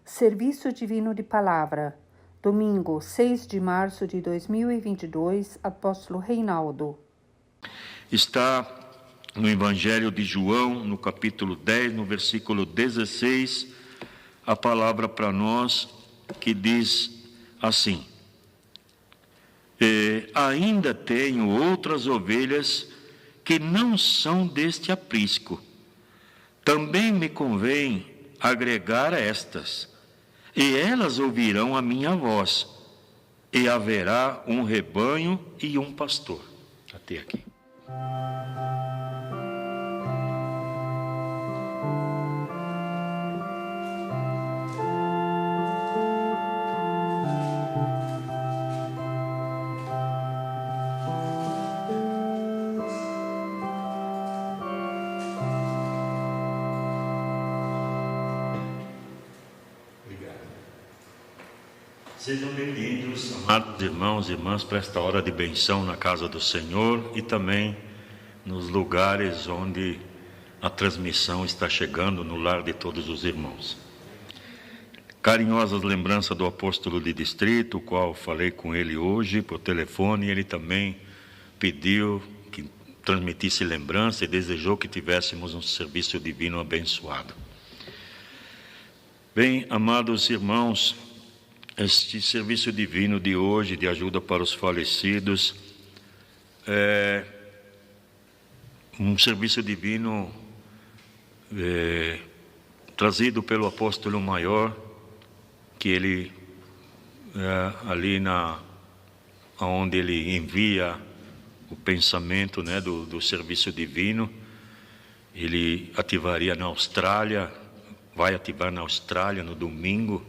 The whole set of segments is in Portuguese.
Serviço Divino de Palavra, domingo 6 de março de 2022, Apóstolo Reinaldo. Está no Evangelho de João, no capítulo 10, no versículo 16, a palavra para nós que diz assim: ainda tenho outras ovelhas que não são deste aprisco. Também me convém agregar a estas, e elas ouvirão a minha voz, e haverá um rebanho e um pastor. Até aqui. Sejam bem-vindos, amados irmãos e irmãs, para esta hora de benção na casa do Senhor e também nos lugares onde a transmissão está chegando, no lar de todos os irmãos. Carinhosas lembranças do apóstolo de distrito, o qual falei com ele hoje por telefone. Ele também pediu que transmitisse lembrança e desejou que tivéssemos um serviço divino abençoado. Bem, amados irmãos, este serviço divino de hoje, de ajuda para os falecidos, é um serviço divino trazido pelo apóstolo maior, que ele, ali onde ele envia o pensamento, né, do serviço divino, ele ativaria na Austrália, vai ativar na Austrália no domingo.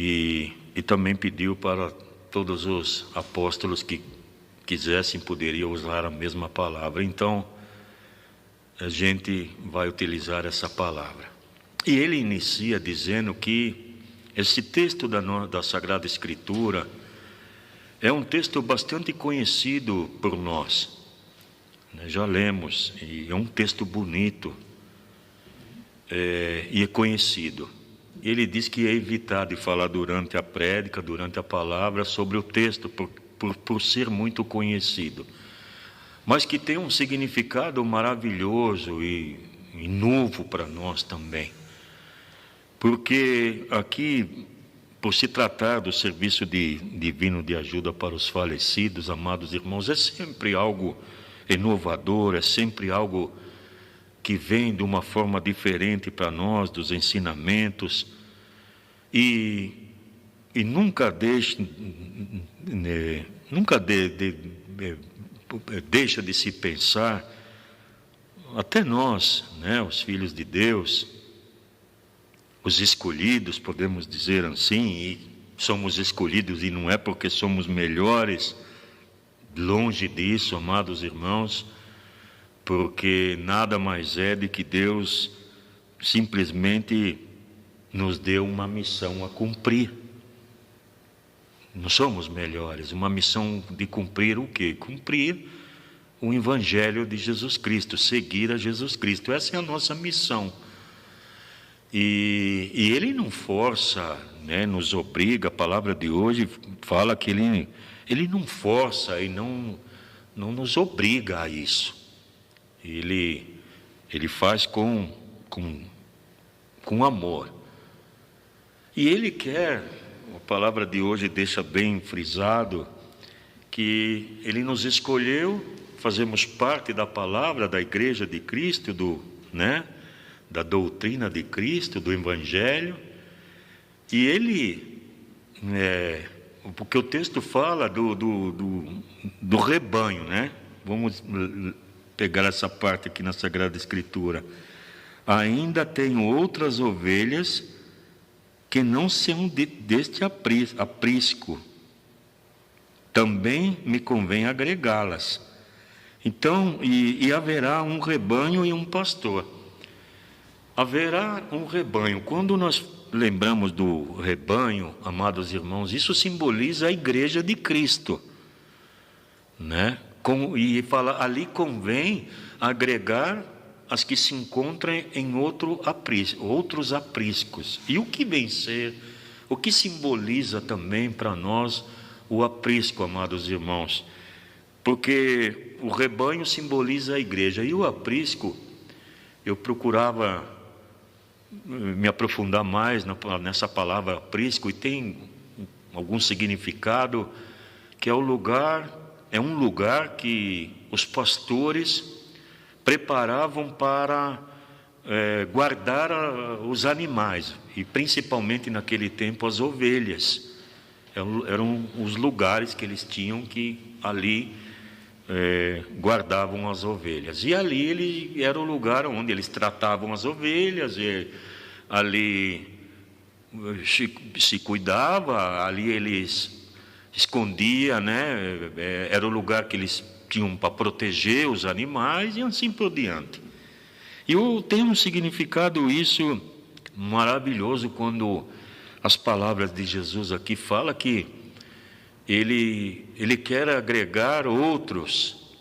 E também pediu para todos os apóstolos que quisessem, poderiam usar a mesma palavra. Então, a gente vai utilizar essa palavra. E ele inicia dizendo que esse texto da Sagrada Escritura é um texto bastante conhecido por nós. Já lemos, e é um texto bonito, e é conhecido. Ele diz que é evitado de falar durante a prédica, durante a palavra, sobre o texto, por ser muito conhecido, mas que tem um significado maravilhoso e novo para nós também, porque aqui, por se tratar do serviço divino de ajuda para os falecidos, amados irmãos, é sempre algo inovador, é sempre algo que vem de uma forma diferente para nós, dos ensinamentos, e nunca deixa de se pensar, até nós, né, os filhos de Deus, os escolhidos, podemos dizer assim, e somos escolhidos e não é porque somos melhores, longe disso, amados irmãos, porque nada mais é de que Deus simplesmente nos deu uma missão a cumprir. Não somos melhores, uma missão de cumprir o quê? Cumprir o Evangelho de Jesus Cristo, seguir a Jesus Cristo. Essa é a nossa missão. E Ele não força, né, nos obriga. A palavra de hoje fala que Ele não força e não nos obriga a isso. Ele faz com amor. E Ele quer, a palavra de hoje deixa bem frisado, que Ele nos escolheu, fazemos parte da palavra, da igreja de Cristo, da doutrina de Cristo, do Evangelho. E Ele, porque o texto fala do rebanho, né? Vamos pegar essa parte aqui na Sagrada Escritura. Ainda tenho outras ovelhas que não são deste aprisco. Também me convém agregá-las. Então, e haverá um rebanho e um pastor. Haverá um rebanho. Quando nós lembramos do rebanho, amados irmãos, isso simboliza a igreja de Cristo, né? E fala, ali convém agregar as que se encontram em outros apriscos. E o que vem ser, o que simboliza também para nós o aprisco, amados irmãos? Porque o rebanho simboliza a igreja, e o aprisco, eu procurava me aprofundar mais nessa palavra aprisco, e tem algum significado, que é um lugar que os pastores preparavam para guardar os animais, e principalmente naquele tempo as ovelhas. Eram os lugares que eles tinham, que ali guardavam as ovelhas. E ali ele era o lugar onde eles tratavam as ovelhas, e ali se cuidava, ali eles escondiam, né? Era o lugar que eles tinham para proteger os animais e assim por diante. E tem um significado isso maravilhoso quando as palavras de Jesus aqui falam que ele quer agregar outros,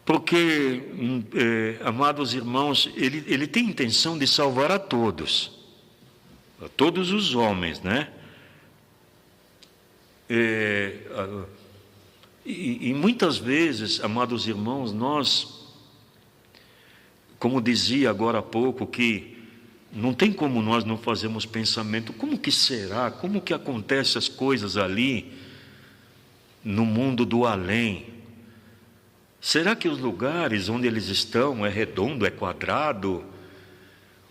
porque, amados irmãos, ele tem intenção de salvar a todos os homens, né? E muitas vezes, amados irmãos, nós, como dizia agora há pouco, que não tem como nós não fazermos pensamento, como que será, como que acontecem as coisas ali, no mundo do além? Será que os lugares onde eles estão é redondo, é quadrado?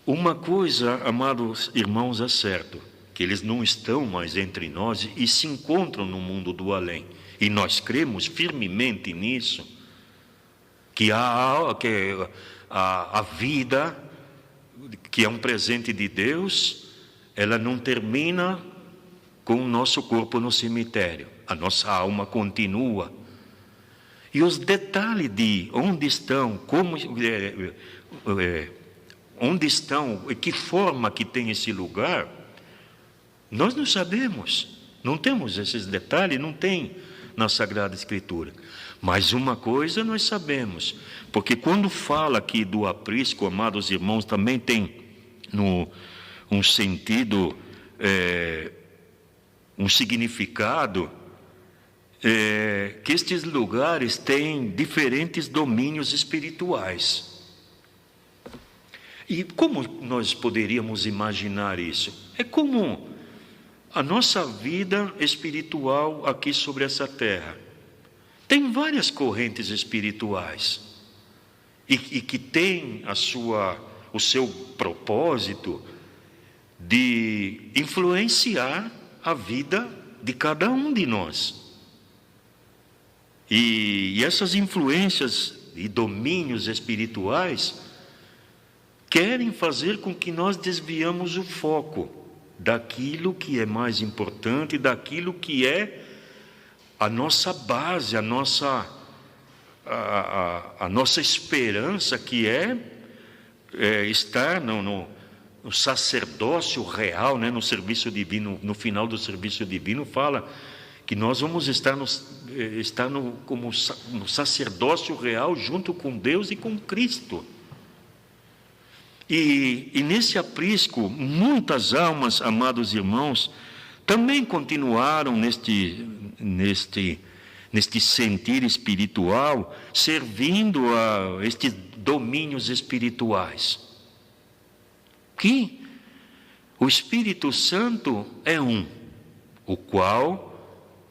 Uma coisa, amados irmãos, é certo, que eles não estão mais entre nós e se encontram no mundo do além. E nós cremos firmemente nisso, que a vida, que é um presente de Deus, ela não termina com o nosso corpo no cemitério. A nossa alma continua. E os detalhes de onde estão, onde estão e que forma que tem esse lugar, nós não sabemos. Não temos esses detalhes, não tem na Sagrada Escritura. Mas uma coisa nós sabemos, porque quando fala aqui do aprisco, amados irmãos, também tem um sentido, um significado, que estes lugares têm diferentes domínios espirituais. E como nós poderíamos imaginar isso? É como a nossa vida espiritual aqui sobre essa terra. Tem várias correntes espirituais e que tem o seu propósito de influenciar a vida de cada um de nós. E essas influências e domínios espirituais querem fazer com que nós desviamos o foco daquilo que é mais importante, daquilo que é a nossa base, a nossa esperança, que é estar no sacerdócio real, né, no serviço divino. No final do serviço divino fala que nós vamos estar como no sacerdócio real junto com Deus e com Cristo. E nesse aprisco, muitas almas, amados irmãos, também continuaram neste sentir espiritual, servindo a estes domínios espirituais. Que o Espírito Santo é um, o qual,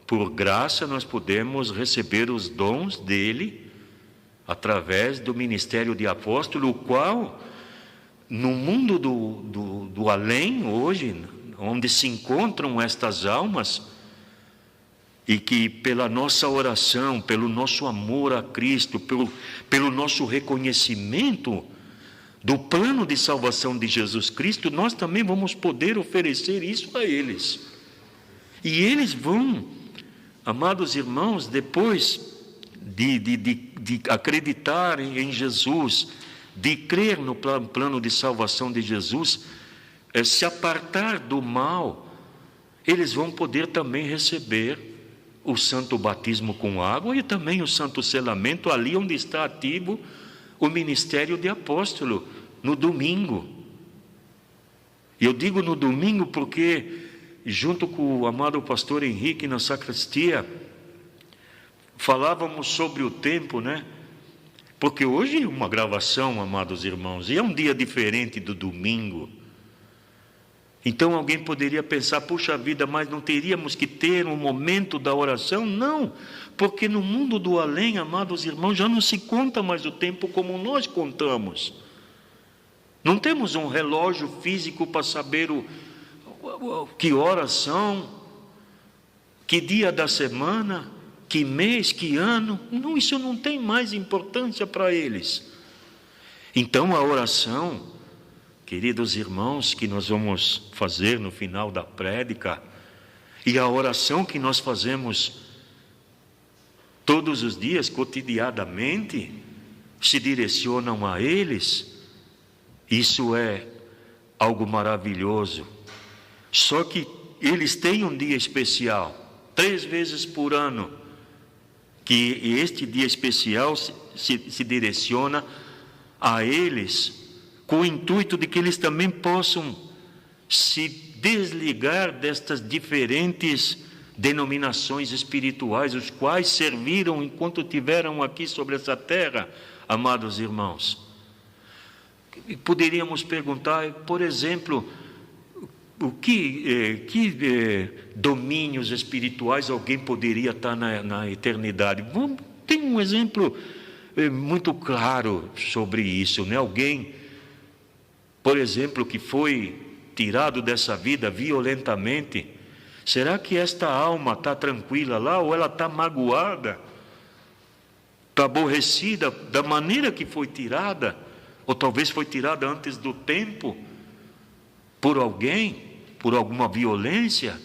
por graça, nós podemos receber os dons dele através do ministério de apóstolo, o qual, no mundo do além, hoje, onde se encontram estas almas, e que pela nossa oração, pelo nosso amor a Cristo, pelo nosso reconhecimento do plano de salvação de Jesus Cristo, nós também vamos poder oferecer isso a eles. E eles vão, amados irmãos, depois de acreditarem em Jesus, de crer no plano de salvação de Jesus, se apartar do mal, eles vão poder também receber o santo batismo com água e também o santo selamento ali onde está ativo o ministério de apóstolo no domingo. E eu digo no domingo porque, junto com o amado pastor Henrique na sacristia, falávamos sobre o tempo, né? Porque hoje é uma gravação, amados irmãos, e é um dia diferente do domingo. Então alguém poderia pensar, puxa vida, mas não teríamos que ter um momento da oração? Não, porque no mundo do além, amados irmãos, já não se conta mais o tempo como nós contamos. Não temos um relógio físico para saber que horas são, que dia da semana, que mês, que ano. Não, isso não tem mais importância para eles. Então a oração, queridos irmãos, que nós vamos fazer no final da prédica, e a oração que nós fazemos todos os dias, cotidianamente, se direcionam a eles. Isso é algo maravilhoso. Só que eles têm um dia especial, 3 vezes por ano, que este dia especial se direciona a eles, com o intuito de que eles também possam se desligar destas diferentes denominações espirituais, os quais serviram enquanto tiveram aqui sobre essa terra, amados irmãos. Poderíamos perguntar, por exemplo, que domínios espirituais alguém poderia estar na eternidade? Tem um exemplo muito claro sobre isso, né? Alguém, por exemplo, que foi tirado dessa vida violentamente, será que esta alma está tranquila lá, ou ela está magoada, está aborrecida da maneira que foi tirada, ou talvez foi tirada antes do tempo, por alguém, por alguma violência,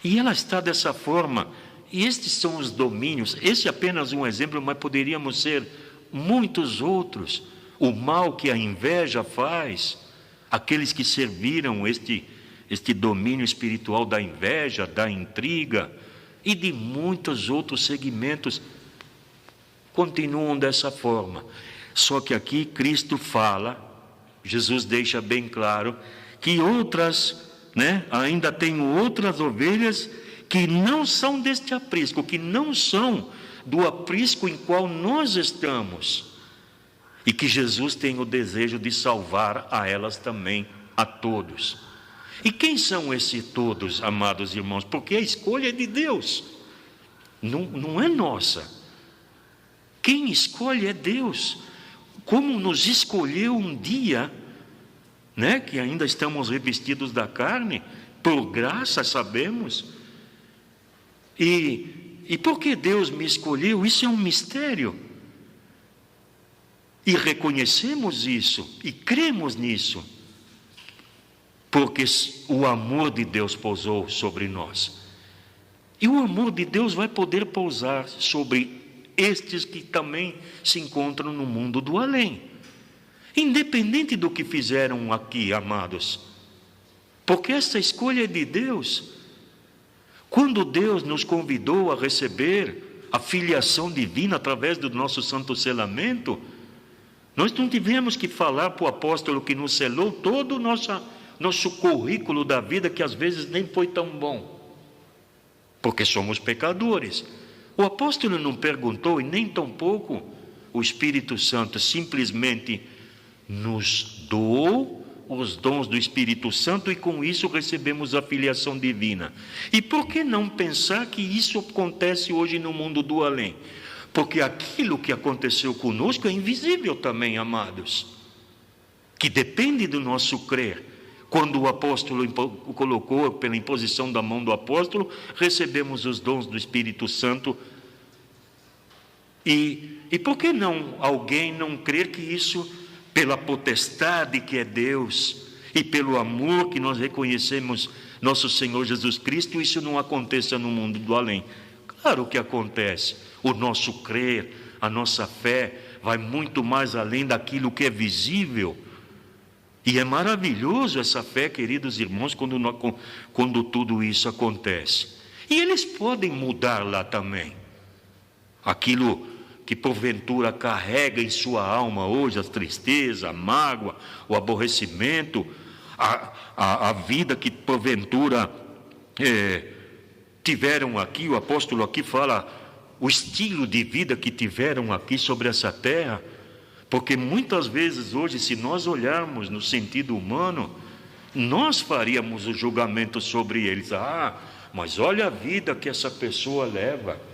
e ela está dessa forma. E estes são os domínios. Esse é apenas um exemplo, mas poderíamos ser muitos outros. O mal que a inveja faz, aqueles que serviram este domínio espiritual da inveja, da intriga, e de muitos outros segmentos, continuam dessa forma. Só que aqui Cristo fala, Jesus deixa bem claro, que outras, ainda tem outras ovelhas que não são deste aprisco, que não são do aprisco em qual nós estamos, e que Jesus tem o desejo de salvar a elas também, a todos. E quem são esses todos, amados irmãos? Porque a escolha é de Deus, não é nossa. Quem escolhe é Deus. Como nos escolheu um dia, que ainda estamos revestidos da carne, por graça sabemos. E porque Deus me escolheu, isso é um mistério. E reconhecemos isso, e cremos nisso, porque o amor de Deus pousou sobre nós. E o amor de Deus vai poder pousar sobre estes que também se encontram no mundo do além, independente do que fizeram aqui, amados, porque essa escolha é de Deus. Quando Deus nos convidou a receber a filiação divina através do nosso santo selamento, nós não tivemos que falar para o apóstolo que nos selou todo o nosso currículo da vida, que às vezes nem foi tão bom, porque somos pecadores. O apóstolo não perguntou, e nem tampouco o Espírito Santo simplesmente nos doou os dons do Espírito Santo, e com isso recebemos a filiação divina. E por que não pensar que isso acontece hoje no mundo do além? Porque aquilo que aconteceu conosco é invisível também, amados, que depende do nosso crer. Quando o apóstolo colocou, pela imposição da mão do apóstolo, recebemos os dons do Espírito Santo. E por que não alguém não crer que isso, pela potestade que é Deus, e pelo amor que nós reconhecemos nosso Senhor Jesus Cristo, isso não aconteça no mundo do além? Claro que acontece. O nosso crer, a nossa fé, vai muito mais além daquilo que é visível. E é maravilhoso essa fé, queridos irmãos, quando tudo isso acontece. E eles podem mudar lá também. Aquilo que porventura carrega em sua alma hoje a tristeza, a mágoa, o aborrecimento, a vida que porventura tiveram aqui, o apóstolo aqui fala o estilo de vida que tiveram aqui sobre essa terra, porque muitas vezes hoje, se nós olharmos no sentido humano, nós faríamos o julgamento sobre eles. Mas olha a vida que essa pessoa leva,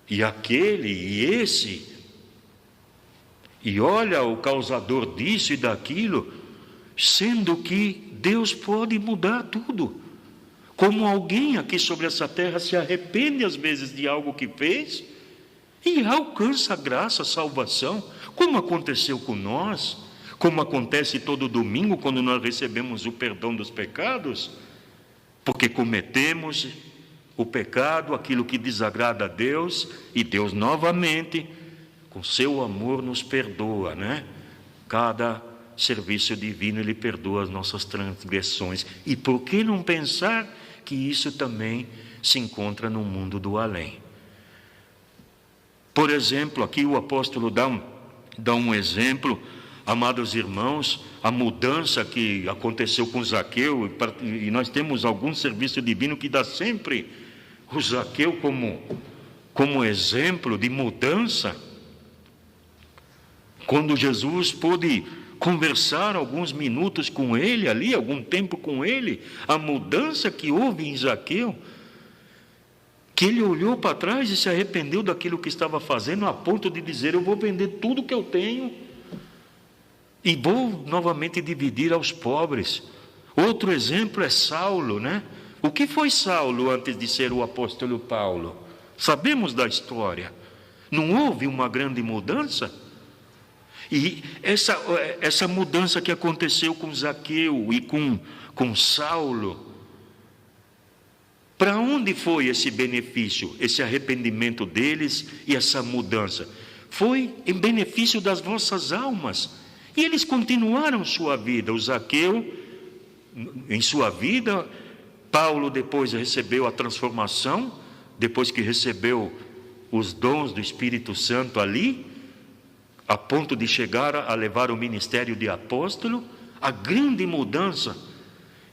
e aquele, e esse, e olha o causador disso e daquilo, sendo que Deus pode mudar tudo. Como alguém aqui sobre essa terra se arrepende às vezes de algo que fez e alcança a graça, a salvação, como aconteceu com nós, como acontece todo domingo quando nós recebemos o perdão dos pecados, porque cometemos o pecado, aquilo que desagrada a Deus, e Deus novamente, com seu amor, nos perdoa, né? Cada serviço divino Ele perdoa as nossas transgressões. E por que não pensar que isso também se encontra no mundo do além? Por exemplo, aqui o apóstolo dá um exemplo, amados irmãos, a mudança que aconteceu com Zaqueu, e nós temos algum serviço divino que dá sempre o Zaqueu como exemplo de mudança. Quando Jesus pôde conversar alguns minutos com ele ali, algum tempo com ele, a mudança que houve em Zaqueu, que ele olhou para trás e se arrependeu daquilo que estava fazendo, a ponto de dizer: eu vou vender tudo que eu tenho e vou novamente dividir aos pobres. Outro exemplo é Saulo, né? O que foi Saulo antes de ser o apóstolo Paulo? Sabemos da história. Não houve uma grande mudança? E essa mudança que aconteceu com Zaqueu e com Saulo, para onde foi esse benefício, esse arrependimento deles e essa mudança? Foi em benefício das vossas almas. E eles continuaram sua vida. O Zaqueu, em sua vida, Paulo depois recebeu a transformação, depois que recebeu os dons do Espírito Santo ali, a ponto de chegar a levar o ministério de apóstolo, a grande mudança.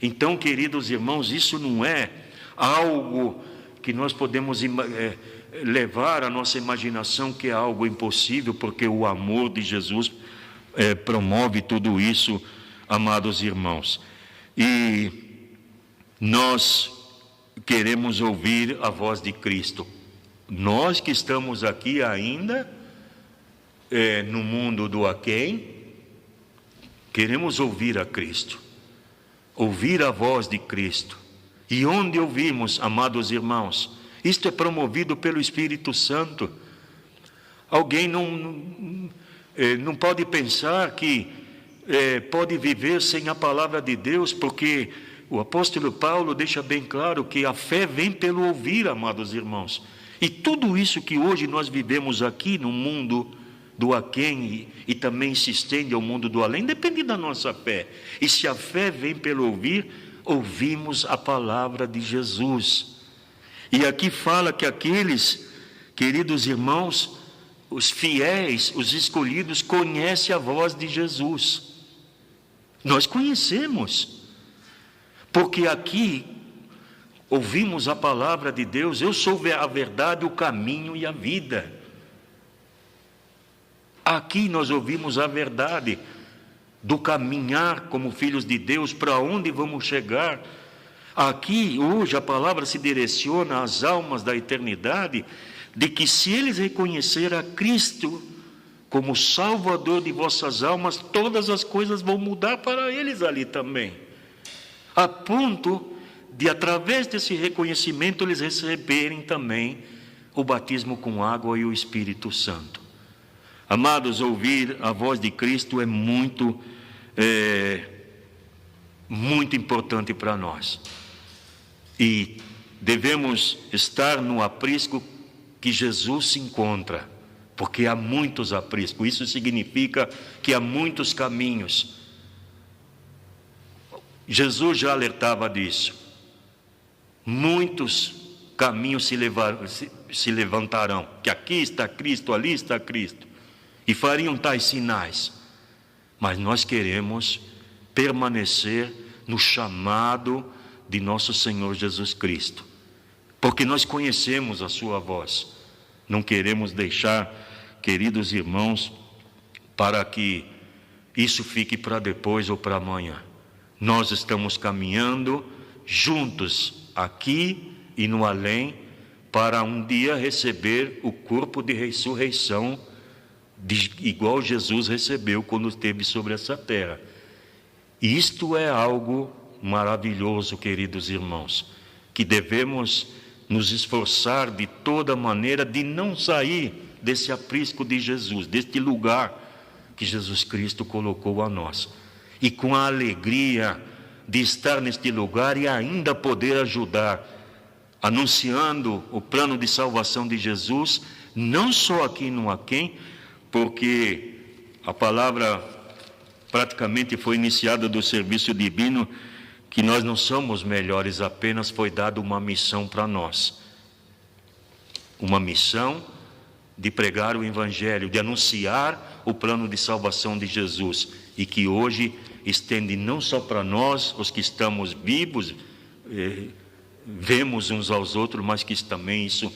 Então, queridos irmãos, isso não é algo que nós podemos levar à nossa imaginação que é algo impossível, porque o amor de Jesus promove tudo isso, amados irmãos. E nós queremos ouvir a voz de Cristo. Nós que estamos aqui ainda no mundo do aquém, queremos ouvir a Cristo, ouvir a voz de Cristo. E onde ouvimos, amados irmãos, isto é promovido pelo Espírito Santo. Alguém não pode pensar que pode viver sem a palavra de Deus, porque o apóstolo Paulo deixa bem claro que a fé vem pelo ouvir, amados irmãos. E tudo isso que hoje nós vivemos aqui no mundo do aquém e também se estende ao mundo do além, depende da nossa fé. E se a fé vem pelo ouvir, ouvimos a palavra de Jesus. E aqui fala que aqueles, queridos irmãos, os fiéis, os escolhidos, conhecem a voz de Jesus. Nós conhecemos, porque aqui ouvimos a palavra de Deus. Eu sou a verdade, o caminho e a vida. Aqui nós ouvimos a verdade do caminhar como filhos de Deus, para onde vamos chegar. Aqui, hoje, a palavra se direciona às almas da eternidade, de que se eles reconhecerem a Cristo como Salvador de vossas almas, todas as coisas vão mudar para eles ali também, a ponto de, através desse reconhecimento, eles receberem também o batismo com água e o Espírito Santo. Amados, ouvir a voz de Cristo é muito importante para nós. E devemos estar no aprisco que Jesus se encontra, porque há muitos apriscos. Isso significa que há muitos caminhos. Jesus já alertava disso. Muitos caminhos se levantarão, que aqui está Cristo, ali está Cristo, e fariam tais sinais. Mas nós queremos permanecer no chamado de nosso Senhor Jesus Cristo, porque nós conhecemos a sua voz. Não queremos deixar, queridos irmãos, para que isso fique para depois ou para amanhã. Nós estamos caminhando juntos aqui e no além, para um dia receber o corpo de ressurreição, igual Jesus recebeu quando esteve sobre essa terra. E isto é algo maravilhoso, queridos irmãos, que devemos nos esforçar de toda maneira de não sair desse aprisco de Jesus, deste lugar que Jesus Cristo colocou a nós. E com a alegria de estar neste lugar e ainda poder ajudar, anunciando o plano de salvação de Jesus, não só aqui no Aquém, porque a palavra praticamente foi iniciada do serviço divino, que nós não somos melhores, apenas foi dada uma missão para nós. Uma missão de pregar o Evangelho, de anunciar o plano de salvação de Jesus, e que hoje estende não só para nós, os que estamos vivos, vemos uns aos outros, mas que também isso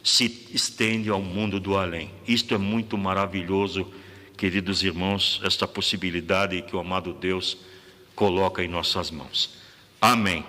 se estende ao mundo do além. Isto é muito maravilhoso, queridos irmãos, esta possibilidade que o amado Deus coloca em nossas mãos. Amém.